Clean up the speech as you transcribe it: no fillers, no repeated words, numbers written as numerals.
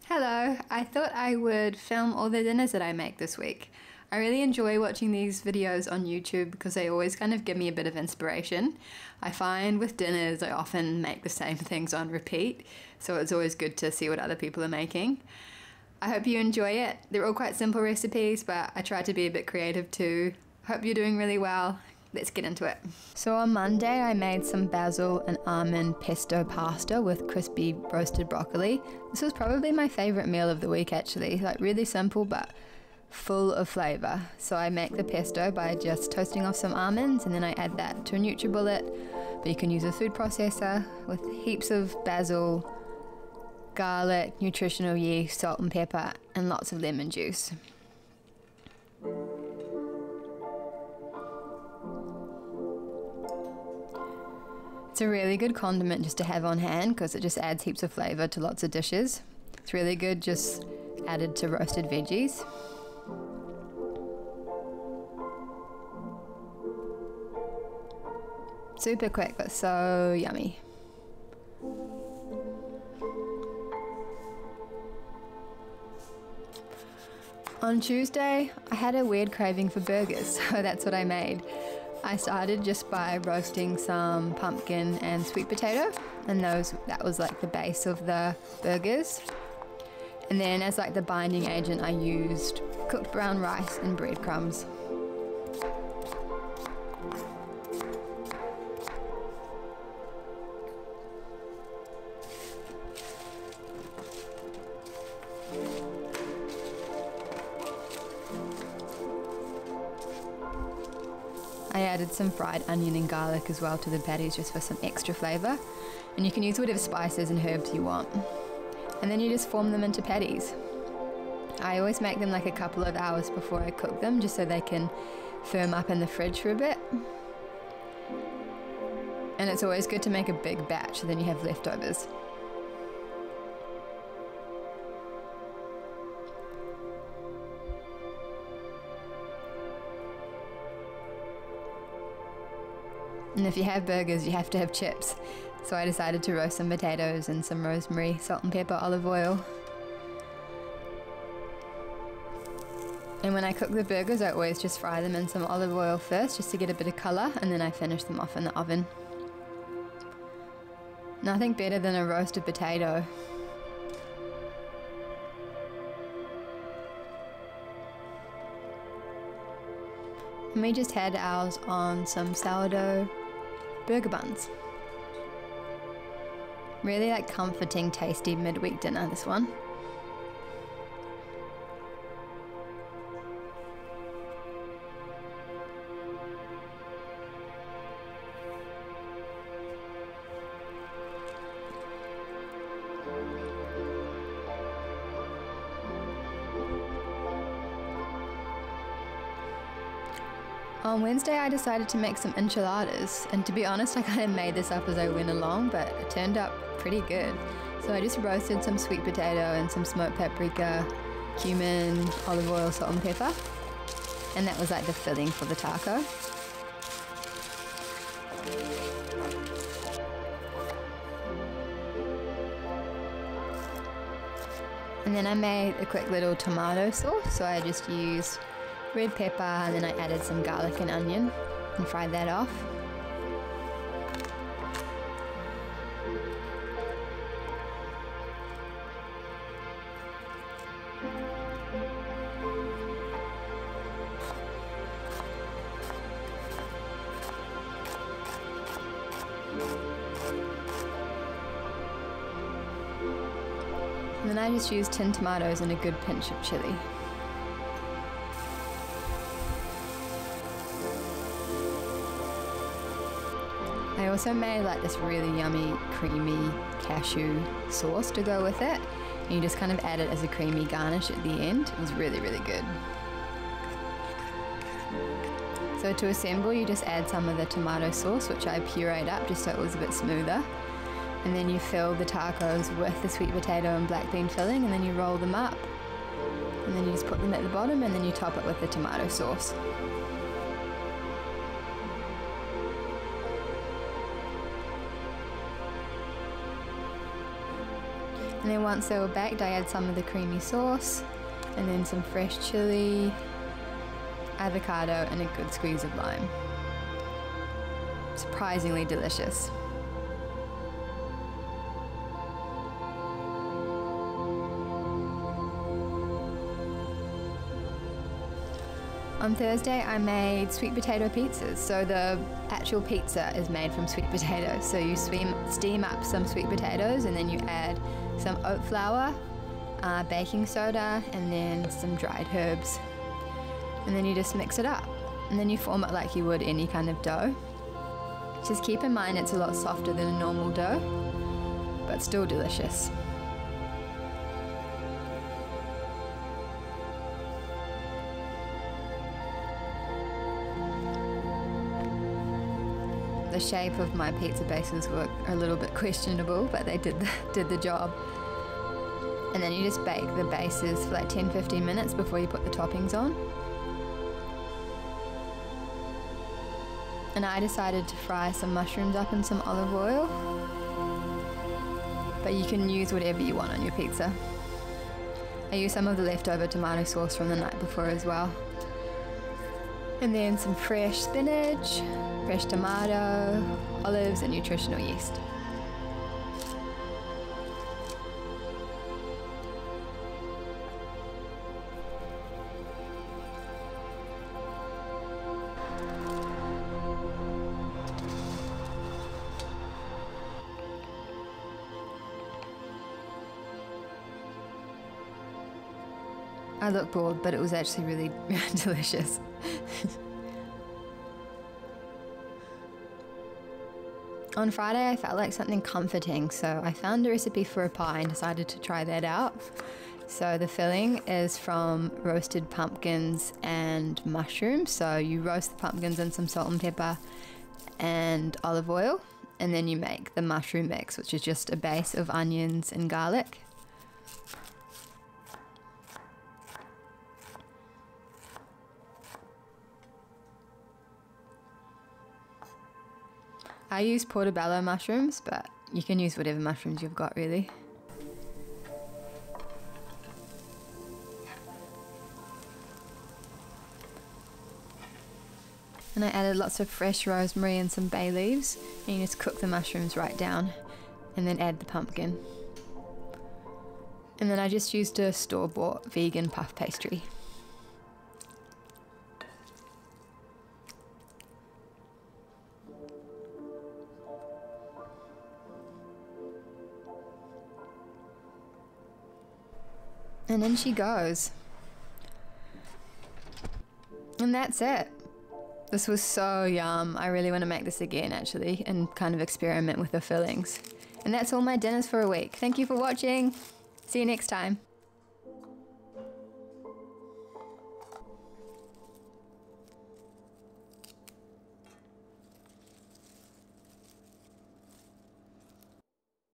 Hello, I thought I would film all the dinners that I make this week. I really enjoy watching these videos on YouTube because they always kind of give me a bit of inspiration. I find with dinners I often make the same things on repeat, so it's always good to see what other people are making. I hope you enjoy it. They're all quite simple recipes, but I try to be a bit creative too. Hope you're doing really well. Let's get into it. So on Monday I made some basil and almond pesto pasta with crispy roasted broccoli. This was probably my favourite meal of the week actually, like really simple but full of flavour. So I make the pesto by just toasting off some almonds and then I add that to a NutriBullet, but you can use a food processor with heaps of basil, garlic, nutritional yeast, salt and pepper and lots of lemon juice. It's a really good condiment just to have on hand because it just adds heaps of flavour to lots of dishes. It's really good just added to roasted veggies. Super quick but so yummy. On Tuesday I had a weird craving for burgers, so that's what I made. I started just by roasting some pumpkin and sweet potato, and that was like the base of the burgers. And then as like the binding agent I used cooked brown rice and breadcrumbs. I added some fried onion and garlic as well to the patties just for some extra flavour. And you can use whatever spices and herbs you want. And then you just form them into patties. I always make them like a couple of hours before I cook them just so they can firm up in the fridge for a bit. And it's always good to make a big batch so then you have leftovers. And if you have burgers, you have to have chips. So I decided to roast some potatoes and some rosemary, salt and pepper, olive oil. And when I cook the burgers, I always just fry them in some olive oil first, just to get a bit of colour, and then I finish them off in the oven. Nothing better than a roasted potato. And we just had ours on some sourdough burger buns. Really like comforting, tasty midweek dinner, this one. On Wednesday I decided to make some enchiladas, and to be honest I kind of made this up as I went along, but it turned out pretty good. So I just roasted some sweet potato and some smoked paprika, cumin, olive oil, salt and pepper, and that was like the filling for the taco. And then I made a quick little tomato sauce, so I just used red pepper and then I added some garlic and onion and fried that off. And then I just used tinned tomatoes and a good pinch of chilli. I also made like this really yummy creamy cashew sauce to go with it, and you just kind of add it as a creamy garnish at the end. It was really good. So to assemble you just add some of the tomato sauce, which I pureed up just so it was a bit smoother, and then you fill the tacos with the sweet potato and black bean filling, and then you roll them up, and then you just put them at the bottom and then you top it with the tomato sauce. And then once they were baked, I add some of the creamy sauce and then some fresh chili, avocado, and a good squeeze of lime. Surprisingly delicious. On Thursday I made sweet potato pizzas. So the actual pizza is made from sweet potatoes. So you steam up some sweet potatoes and then you add some oat flour, baking soda, and then some dried herbs. And then you just mix it up. And then you form it like you would any kind of dough. Just keep in mind it's a lot softer than a normal dough, but still delicious. The shape of my pizza bases were a little bit questionable, but they did the job. And then you just bake the bases for like 10-15 minutes before you put the toppings on. And I decided to fry some mushrooms up in some olive oil, but you can use whatever you want on your pizza. I used some of the leftover tomato sauce from the night before as well. And then some fresh spinach, fresh tomato, olives, and nutritional yeast. I look bored, but it was actually really delicious. On Friday I felt like something comforting, so I found a recipe for a pie and decided to try that out. So the filling is from roasted pumpkins and mushrooms. So you roast the pumpkins in some salt and pepper and olive oil, and then you make the mushroom mix, which is just a base of onions and garlic. I use portobello mushrooms, but you can use whatever mushrooms you've got really. And I added lots of fresh rosemary and some bay leaves, and you just cook the mushrooms right down and then add the pumpkin. And then I just used a store-bought vegan puff pastry. And in she goes. And that's it. This was so yum. I really want to make this again actually and kind of experiment with the fillings. And that's all my dinners for a week. Thank you for watching. See you next time.